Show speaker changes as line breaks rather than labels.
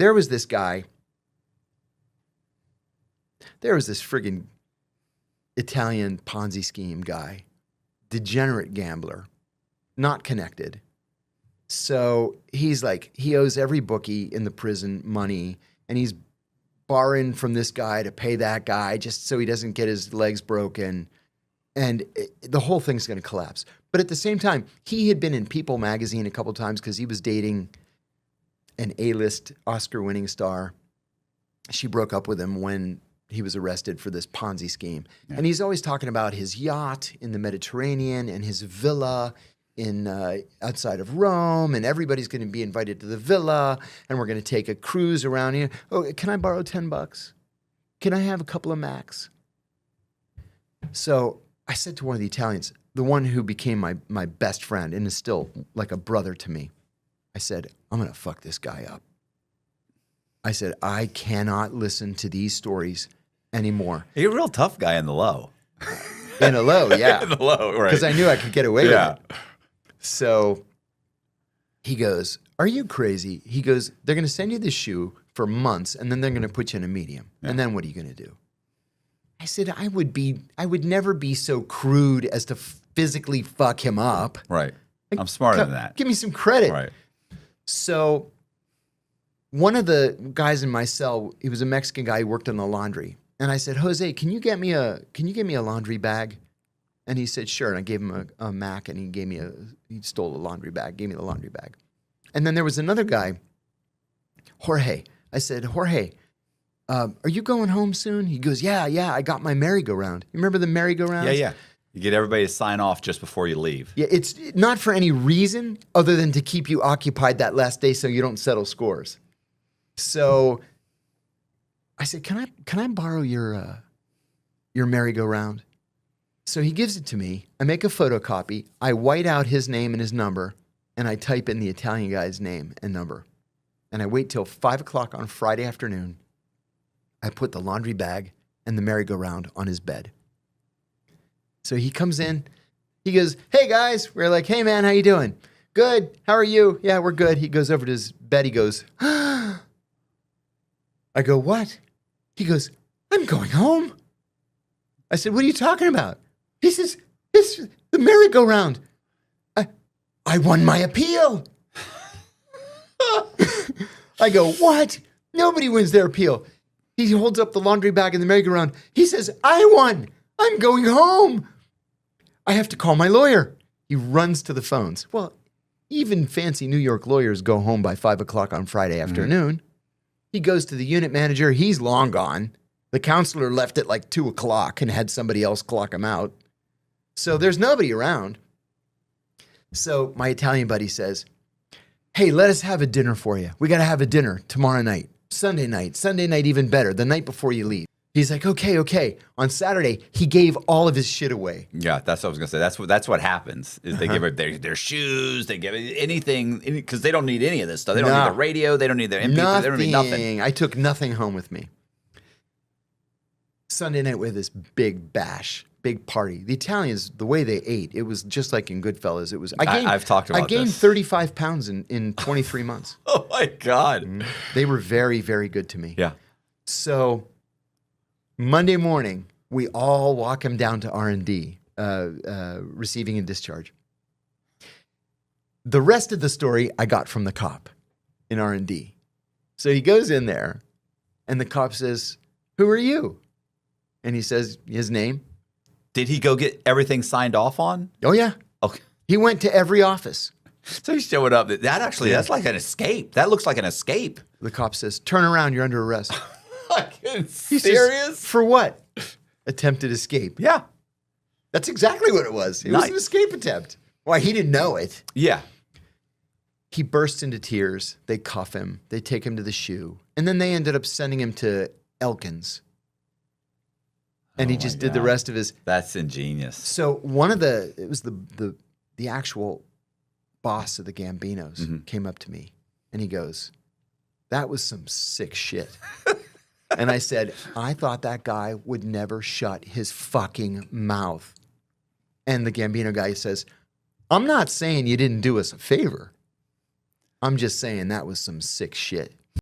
there was this guy. There was this friggin' Italian Ponzi scheme guy, degenerate gambler, not connected. So he's like, he owes every bookie in the prison money, and he's borrowing from this guy to pay that guy just so he doesn't get his legs broken. And the whole thing's going to collapse. But at the same time, he had been in People magazine a couple times because he was dating an A-list Oscar-winning star. She broke up with him when he was arrested for this Ponzi scheme. Yeah. And he's always talking about his yacht in the Mediterranean and his villa in outside of Rome, and everybody's going to be invited to the villa, and we're going to take a cruise around here. Oh, can I borrow $10? Can I have a couple of Macs? So I said to one of the Italians, the one who became my best friend and is still like a brother to me, I said, I'm going to fuck this guy up. I said, I cannot listen to these stories anymore.
You're a real tough guy in the low.
In a low, yeah.
In the low, right.
Because I knew I could get away with it. So he goes, are you crazy? He goes, they're going to send you this shoe for months, and then they're going to put you in a medium. Yeah. And then what are you going to do? I said, I would never be so crude as to physically fuck him up.
Right. I'm smarter than that.
Give me some credit.
Right.
So one of the guys in my cell, he was a Mexican guy who worked in the laundry. And I said, Jose, can you get me a laundry bag? And he said, sure. And I gave him a Mac, and he stole a laundry bag, gave me the laundry bag. And then there was another guy, Jorge. I said, Jorge, are you going home soon? He goes, yeah, I got my merry-go-round. You remember the merry-go-round?
Yeah. You get everybody to sign off just before you leave.
Yeah, it's not for any reason other than to keep you occupied that last day so you don't settle scores. So I said, can I borrow your merry-go-round? So he gives it to me. I make a photocopy. I white out his name and his number, and I type in the Italian guy's name and number. And I wait till 5 o'clock on Friday afternoon. I put the laundry bag and the merry-go-round on his bed. So he comes in. He goes, hey, guys. We're like, hey, man, how you doing? Good. How are you? Yeah, we're good. He goes over to his bed. He goes, I go, what? He goes, I'm going home. I said, what are you talking about? He says, it's the merry-go-round. I won my appeal. I go, what? Nobody wins their appeal. He holds up the laundry bag and the merry-go-round. He says, I won. I'm going home. I have to call my lawyer. He runs to the phones. Well, even fancy New York lawyers go home by 5 o'clock on Friday afternoon. Mm-hmm. He goes to the unit manager. He's long gone. The counselor left at like 2 o'clock and had somebody else clock him out. So there's nobody around. So my Italian buddy says, hey, let us have a dinner for you. We got to have a dinner tomorrow night, Sunday night even better, the night before you leave. He's like, okay. On Saturday, he gave all of his shit away.
Yeah, that's what I was going to say. That's what happens is they give their shoes, they give anything, because they don't need any of this stuff. They don't need the radio. They don't need their MP3. They don't need nothing.
I took nothing home with me. Sunday night, we had this big bash, big party. The Italians, the way they ate, it was just like in Goodfellas. It was.
I've talked about
I gained 35 pounds in 23 months.
Oh, my God.
They were very, very good to me.
Yeah.
So Monday morning, we all walk him down to R&D, receiving and discharge. The rest of the story I got from the cop in R&D. So he goes in there, and the cop says, who are you? And he says his name.
Did he go get everything signed off on?
Oh, yeah.
Okay.
He went to every office.
So he's showing up. That's like an escape. That looks like an escape.
The cop says, turn around, you're under arrest.
Serious?
For what? Attempted escape.
Yeah.
That's exactly what it was. It was an escape attempt. Why, he didn't know it.
Yeah.
He bursts into tears. They cuff him. They take him to the shoe. And then they ended up sending him to Elkins. And he just did the rest of his.
That's ingenious.
So it was the actual boss of the Gambinos came up to me and he goes, that was some sick shit. And I said, I thought that guy would never shut his fucking mouth. And the Gambino guy says, I'm not saying you didn't do us a favor. I'm just saying that was some sick shit.